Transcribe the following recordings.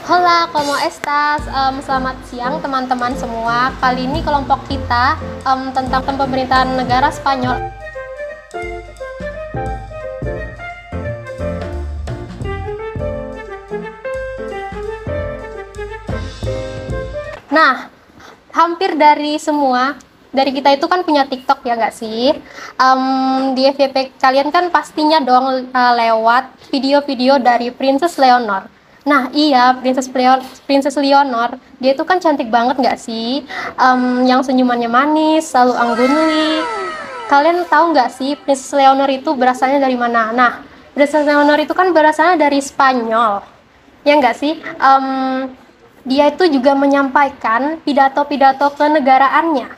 Hola, como estas? Selamat siang teman-teman semua. Kali ini kelompok kita tentang pemerintahan negara Spanyol. Nah, hampir dari kita itu kan punya TikTok ya nggak sih? Di FYP kalian kan pastinya dong lewat video-video dari Princess Leonor. Nah iya, Princess Leonor, dia itu kan cantik banget nggak sih? Yang senyumannya manis, selalu anggunli. Kalian tahu nggak sih Princess Leonor itu berasalnya dari mana? Nah, Princess Leonor itu kan berasalnya dari Spanyol, ya nggak sih? Dia itu juga menyampaikan pidato-pidato kenegaraannya,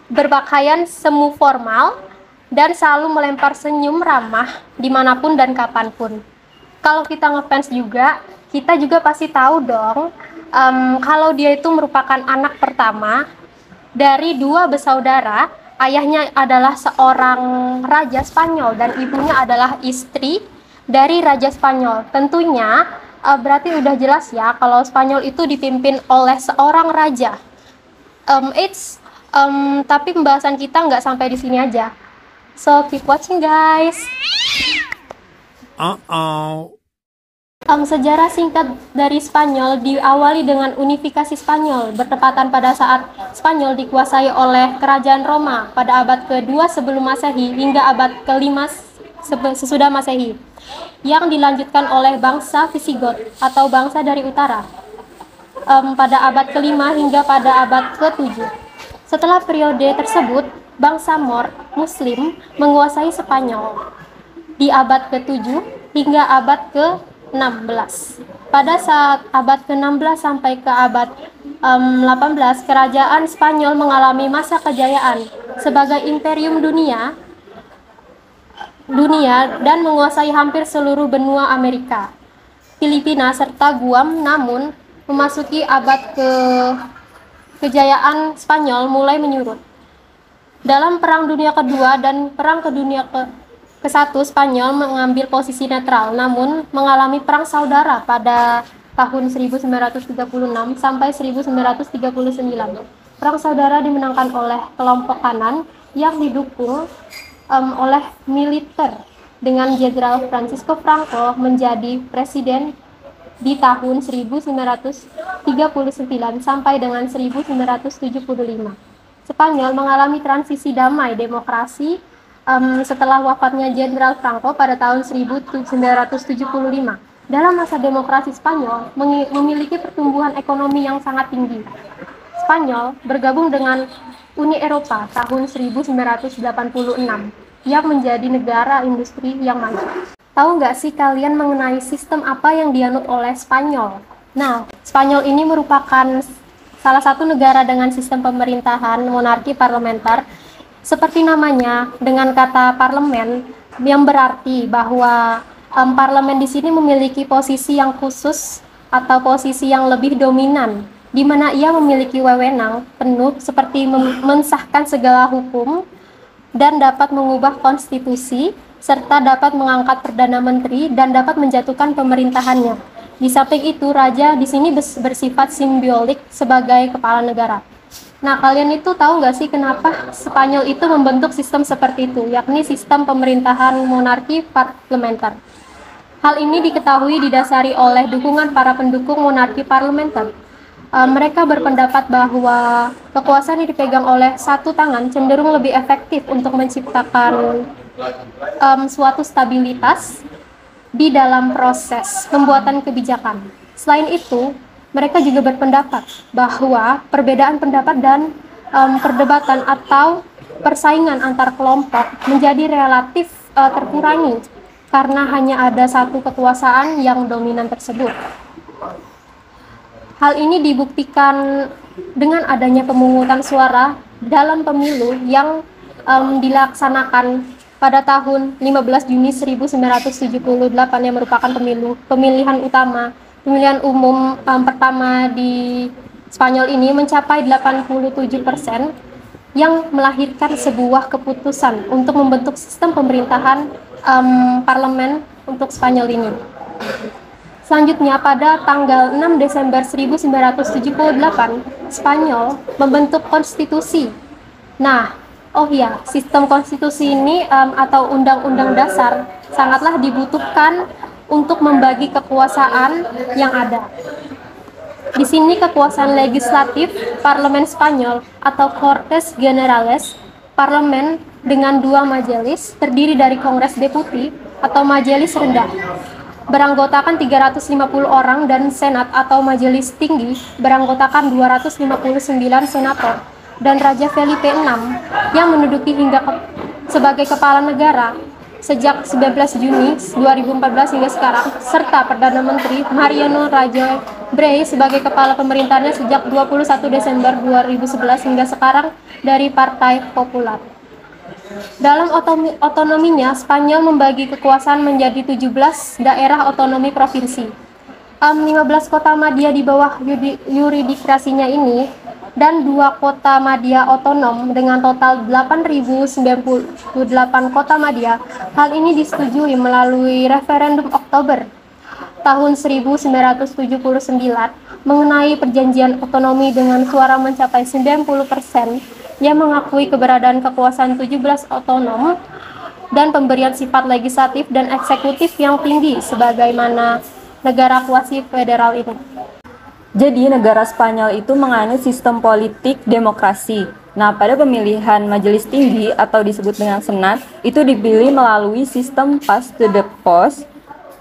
berpakaian semu formal, dan selalu melempar senyum ramah dimanapun dan kapanpun. Kalau kita ngefans juga, kita juga pasti tahu dong kalau dia itu merupakan anak pertama dari dua bersaudara. Ayahnya adalah seorang raja Spanyol dan ibunya adalah istri dari raja Spanyol. Tentunya berarti udah jelas ya kalau Spanyol itu dipimpin oleh seorang raja. Tapi pembahasan kita nggak sampai di sini aja. So keep watching guys. Sejarah singkat dari Spanyol diawali dengan unifikasi Spanyol, bertepatan pada saat Spanyol dikuasai oleh Kerajaan Roma pada abad ke-2 sebelum Masehi hingga abad ke-5 sesudah Masehi, yang dilanjutkan oleh bangsa Visigot atau bangsa dari utara pada abad ke-5 hingga pada abad ke-7. Setelah periode tersebut, bangsa Moor Muslim menguasai Spanyol di abad ke-7 hingga abad ke-16. Pada saat abad ke-16 sampai ke abad 18, kerajaan Spanyol mengalami masa kejayaan sebagai imperium dunia dan menguasai hampir seluruh benua Amerika, Filipina, serta Guam. Namun, memasuki abad kejayaan Spanyol mulai menyurut. Dalam Perang Dunia Kedua dan Perang ke-1, Spanyol mengambil posisi netral, namun mengalami perang saudara pada tahun 1936 sampai 1939. Perang saudara dimenangkan oleh kelompok kanan yang didukung oleh militer dengan Jenderal Francisco Franco menjadi presiden di tahun 1939 sampai dengan 1975. Spanyol mengalami transisi damai demokrasi setelah wafatnya Jenderal Franco pada tahun 1975. Dalam masa demokrasi, Spanyol memiliki pertumbuhan ekonomi yang sangat tinggi. Spanyol bergabung dengan Uni Eropa tahun 1986 yang menjadi negara industri yang maju. Tahu nggak sih kalian mengenai sistem apa yang dianut oleh Spanyol? Nah, Spanyol ini merupakan salah satu negara dengan sistem pemerintahan monarki parlementer. Seperti namanya, dengan kata parlemen yang berarti bahwa parlemen di sini memiliki posisi yang khusus atau posisi yang lebih dominan, di mana ia memiliki wewenang penuh seperti mensahkan segala hukum dan dapat mengubah konstitusi, serta dapat mengangkat perdana menteri dan dapat menjatuhkan pemerintahannya. Di samping itu, raja di sini bersifat simbolik sebagai kepala negara. Nah, kalian itu tahu nggak sih kenapa Spanyol itu membentuk sistem seperti itu, yakni sistem pemerintahan monarki parlementer. Hal ini diketahui didasari oleh dukungan para pendukung monarki parlementer. Mereka berpendapat bahwa kekuasaan yang dipegang oleh satu tangan cenderung lebih efektif untuk menciptakan suatu stabilitas di dalam proses pembuatan kebijakan. Selain itu, mereka juga berpendapat bahwa perbedaan pendapat dan perdebatan atau persaingan antar kelompok menjadi relatif terkurangi karena hanya ada satu kekuasaan yang dominan tersebut. Hal ini dibuktikan dengan adanya pemungutan suara dalam pemilu yang dilaksanakan pada tahun 15 Juni 1978 yang merupakan pemilihan umum pertama di Spanyol ini mencapai 87% yang melahirkan sebuah keputusan untuk membentuk sistem pemerintahan parlemen untuk Spanyol ini. Selanjutnya, pada tanggal 6 Desember 1978, Spanyol membentuk konstitusi. Nah, sistem konstitusi ini atau undang-undang dasar sangatlah dibutuhkan untuk membagi kekuasaan yang ada. Di sini kekuasaan legislatif, parlemen Spanyol atau Cortes Generales, parlemen dengan 2 majelis, terdiri dari Kongres Deputi atau majelis rendah, beranggotakan 350 orang, dan Senat atau Majelis Tinggi beranggotakan 259 senator, dan Raja Felipe VI yang menduduki sebagai kepala negara sejak 19 Juni 2014 hingga sekarang, serta Perdana Menteri Mariano Rajoy Brey sebagai kepala pemerintahnya sejak 21 Desember 2011 hingga sekarang dari Partai Popular. Dalam otonominya, Spanyol membagi kekuasaan menjadi 17 daerah otonomi provinsi. 15 kota madya di bawah yurisdiksinya ini, dan 2 kota madya otonom dengan total 8.098 kota madya. Hal ini disetujui melalui referendum Oktober tahun 1979 mengenai perjanjian otonomi dengan suara mencapai 90% yang mengakui keberadaan kekuasaan 17 otonom dan pemberian sifat legislatif dan eksekutif yang tinggi sebagaimana negara kuasi federal ini. Jadi negara Spanyol itu menganut sistem politik demokrasi. Nah, pada pemilihan majelis tinggi atau disebut dengan senat itu dipilih melalui sistem pas to the post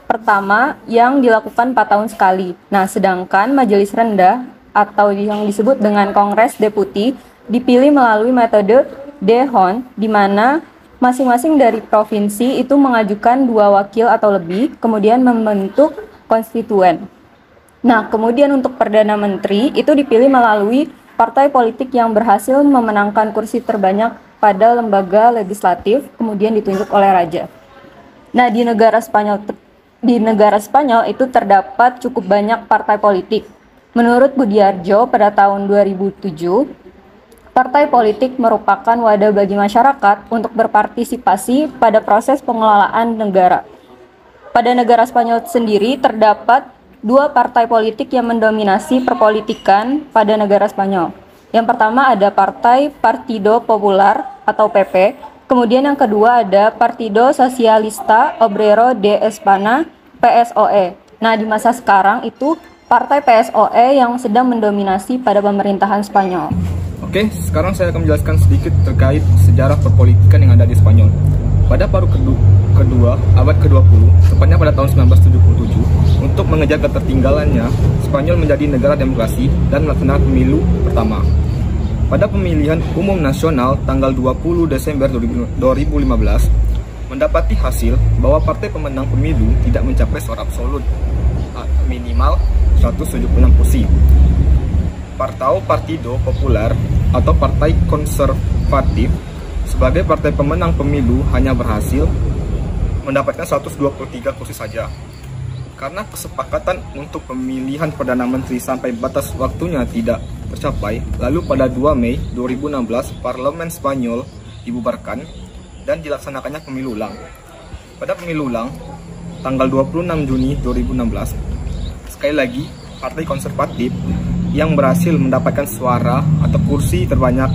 pertama yang dilakukan 4 tahun sekali. Nah, sedangkan majelis rendah atau yang disebut dengan Kongres Deputi dipilih melalui metode D'Hondt, di mana masing-masing dari provinsi itu mengajukan 2 wakil atau lebih, kemudian membentuk konstituen. Nah, kemudian untuk Perdana Menteri itu dipilih melalui partai politik yang berhasil memenangkan kursi terbanyak pada lembaga legislatif, kemudian ditunjuk oleh raja. Nah, di negara Spanyol itu terdapat cukup banyak partai politik. Menurut Budiarjo pada tahun 2007, partai politik merupakan wadah bagi masyarakat untuk berpartisipasi pada proses pengelolaan negara. Pada negara Spanyol sendiri terdapat 2 partai politik yang mendominasi perpolitikan pada negara Spanyol. Yang pertama ada Partai Partido Popular atau PP, kemudian yang kedua ada Partido Socialista Obrero de España PSOE. Nah, di masa sekarang itu Partai PSOE yang sedang mendominasi pada pemerintahan Spanyol. Oke, sekarang saya akan menjelaskan sedikit terkait sejarah perpolitikan yang ada di Spanyol. Pada paruh kedua abad ke-20, tepatnya pada tahun 1977, untuk mengejar ketertinggalannya, Spanyol menjadi negara demokrasi dan melaksanakan pemilu pertama. Pada pemilihan umum nasional tanggal 20 Desember 2015, mendapati hasil bahwa partai pemenang pemilu tidak mencapai suara absolut, minimal 176 kursi. Partido Popular atau Partai Konservatif sebagai partai pemenang pemilu hanya berhasil mendapatkan 123 kursi saja. Karena kesepakatan untuk pemilihan Perdana Menteri sampai batas waktunya tidak tercapai, lalu pada 2 Mei 2016 Parlemen Spanyol dibubarkan dan dilaksanakannya pemilu ulang. Pada pemilu ulang tanggal 26 Juni 2016, sekali lagi Partai Konservatif yang berhasil mendapatkan suara atau kursi terbanyak,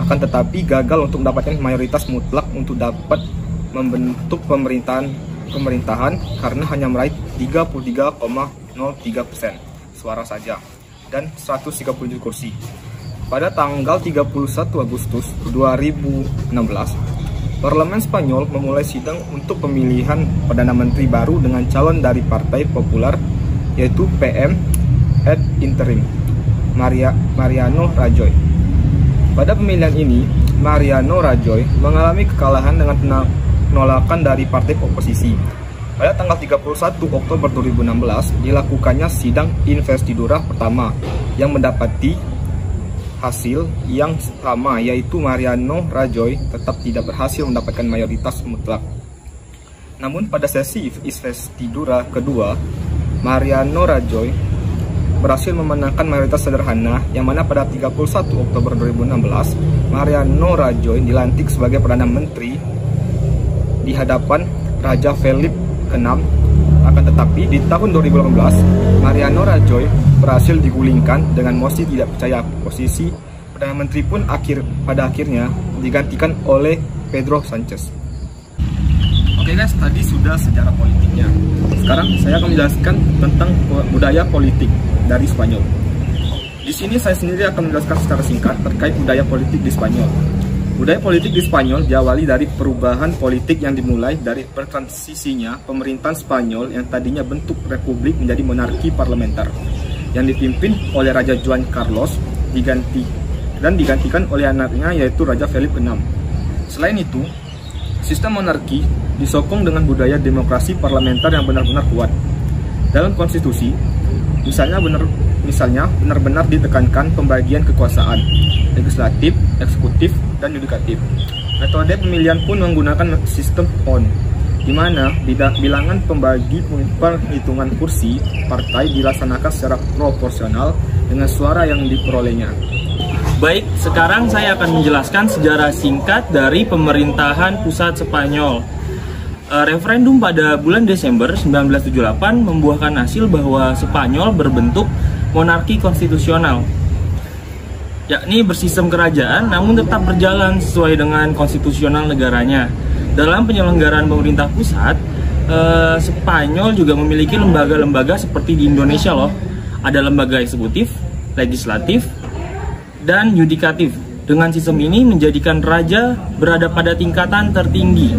akan tetapi gagal untuk mendapatkan mayoritas mutlak untuk dapat membentuk pemerintahan karena hanya meraih 33,03% suara saja dan 137 kursi. Pada tanggal 31 Agustus 2016, Parlemen Spanyol memulai sidang untuk pemilihan Perdana Menteri baru dengan calon dari Partai Popular, yaitu PM ad interim Mariano Rajoy. Pada pemilihan ini, Mariano Rajoy mengalami kekalahan dengan penolakan dari partai oposisi. Pada tanggal 31 Oktober 2016 dilakukannya sidang investidura pertama yang mendapati hasil yang sama, yaitu Mariano Rajoy tetap tidak berhasil mendapatkan mayoritas mutlak. Namun pada sesi investidura kedua, Mariano Rajoy berhasil memenangkan mayoritas sederhana, yang mana pada 31 Oktober 2016 Mariano Rajoy dilantik sebagai Perdana Menteri di hadapan Raja Felipe VI Akan tetapi di tahun 2018, Mariano Rajoy berhasil digulingkan dengan mosi tidak percaya. Posisi Perdana Menteri pun pada akhirnya digantikan oleh Pedro Sanchez. Oke guys, tadi sudah sejarah politiknya. Sekarang saya akan menjelaskan tentang budaya politik dari Spanyol. Di sini saya sendiri akan menjelaskan secara singkat terkait budaya politik di Spanyol. Budaya politik di Spanyol diawali dari perubahan politik yang dimulai dari pertransisinya pemerintahan Spanyol yang tadinya bentuk republik menjadi monarki parlementer yang dipimpin oleh Raja Juan Carlos digantikan oleh anaknya yaitu Raja Felipe VI. Selain itu, sistem monarki disokong dengan budaya demokrasi parlementer yang benar-benar kuat. Dalam konstitusi, misalnya benar-benar ditekankan pembagian kekuasaan legislatif, eksekutif, dan yudikatif. Metode pemilihan pun menggunakan sistem PON, di mana bilangan pembagi perhitungan kursi partai dilaksanakan secara proporsional dengan suara yang diperolehnya. Baik, sekarang saya akan menjelaskan sejarah singkat dari pemerintahan pusat Spanyol. Referendum pada bulan Desember 1978 membuahkan hasil bahwa Spanyol berbentuk monarki konstitusional, yakni bersistem kerajaan namun tetap berjalan sesuai dengan konstitusional negaranya. Dalam penyelenggaraan pemerintah pusat, Spanyol juga memiliki lembaga-lembaga seperti di Indonesia loh. Ada lembaga eksekutif, legislatif, dan yudikatif. Dengan sistem ini menjadikan raja berada pada tingkatan tertinggi.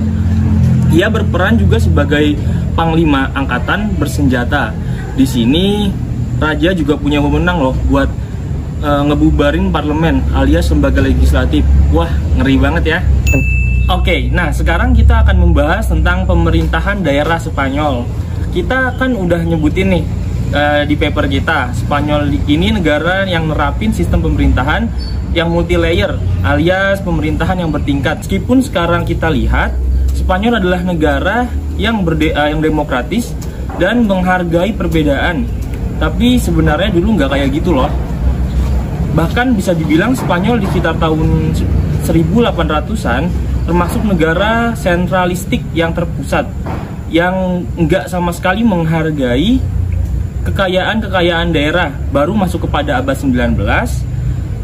Ia berperan juga sebagai panglima angkatan bersenjata. Di sini raja juga punya wewenang loh buat ngebubarin parlemen alias lembaga legislatif. Wah, ngeri banget ya. Oke, nah sekarang kita akan membahas tentang pemerintahan daerah Spanyol. Kita kan udah nyebutin nih di paper kita, Spanyol ini negara yang nerapin sistem pemerintahan yang multi-layer alias pemerintahan yang bertingkat. Meskipun sekarang kita lihat Spanyol adalah negara yang demokratis dan menghargai perbedaan, tapi sebenarnya dulu nggak kayak gitu loh. Bahkan bisa dibilang Spanyol di sekitar tahun 1800-an termasuk negara sentralistik yang terpusat, yang nggak sama sekali menghargai kekayaan daerah. Baru masuk kepada abad 19,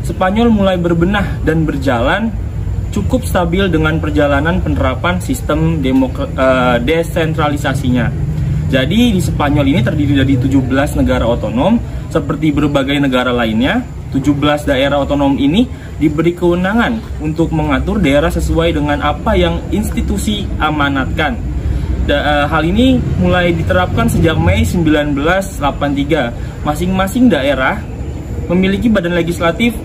Spanyol mulai berbenah dan berjalan cukup stabil dengan perjalanan penerapan sistem desentralisasinya. Jadi di Spanyol ini terdiri dari 17 negara otonom seperti berbagai negara lainnya. 17 daerah otonom ini diberi kewenangan untuk mengatur daerah sesuai dengan apa yang institusi amanatkan. Hal ini mulai diterapkan sejak Mei 1983. Masing-masing daerah memiliki badan legislatif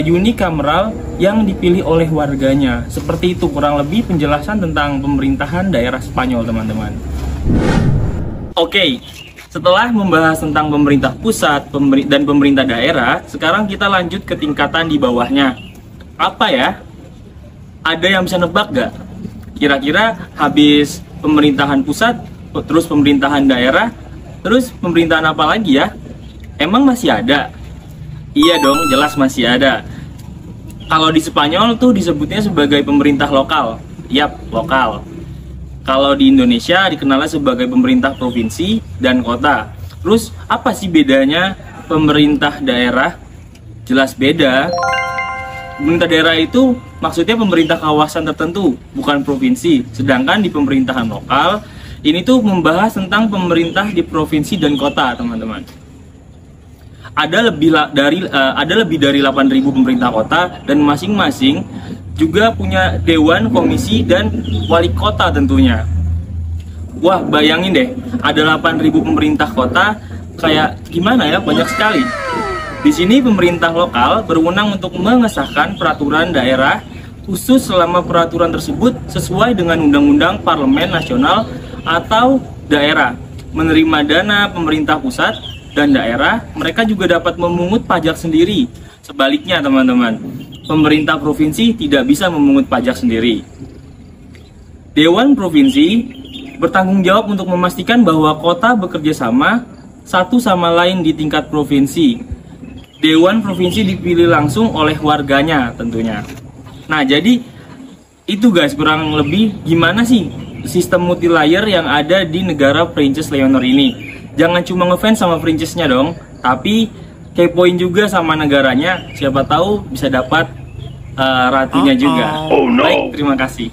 unikameral yang dipilih oleh warganya. Seperti itu kurang lebih penjelasan tentang pemerintahan daerah Spanyol, teman-teman. Oke, setelah membahas tentang pemerintah pusat dan pemerintah daerah, sekarang kita lanjut ke tingkatan di bawahnya. Apa ya? Ada yang bisa nebak gak? Kira-kira habis pemerintahan pusat, terus pemerintahan daerah, terus pemerintahan apa lagi ya? Emang masih ada? Iya dong, jelas masih ada. Kalau di Spanyol tuh disebutnya sebagai pemerintah lokal. Yap, lokal. Kalau di Indonesia dikenalnya sebagai pemerintah provinsi dan kota. Terus apa sih bedanya pemerintah daerah? Jelas beda. Pemerintah daerah itu maksudnya pemerintah kawasan tertentu, bukan provinsi. Sedangkan di pemerintahan lokal, ini tuh membahas tentang pemerintah di provinsi dan kota, teman-teman. Ada lebih dari 8.000 pemerintah kota dan masing-masing juga punya dewan, komisi, dan wali kota tentunya. Wah, bayangin deh, ada 8.000 pemerintah kota, kayak gimana ya, banyak sekali. Di sini pemerintah lokal berwenang untuk mengesahkan peraturan daerah khusus selama peraturan tersebut sesuai dengan undang-undang parlemen nasional atau daerah. Menerima dana pemerintah pusat dan daerah, mereka juga dapat memungut pajak sendiri. Sebaliknya, teman-teman, pemerintah provinsi tidak bisa memungut pajak sendiri. Dewan provinsi bertanggung jawab untuk memastikan bahwa kota bekerja sama satu sama lain di tingkat provinsi. Dewan provinsi dipilih langsung oleh warganya tentunya. Nah, jadi itu guys, kurang lebih gimana sih sistem multilayer yang ada di negara Princess Leonor ini. Jangan cuma ngefans sama princessnya dong, tapi kepoin juga sama negaranya, siapa tahu bisa dapat ratunya juga. Baik, terima kasih.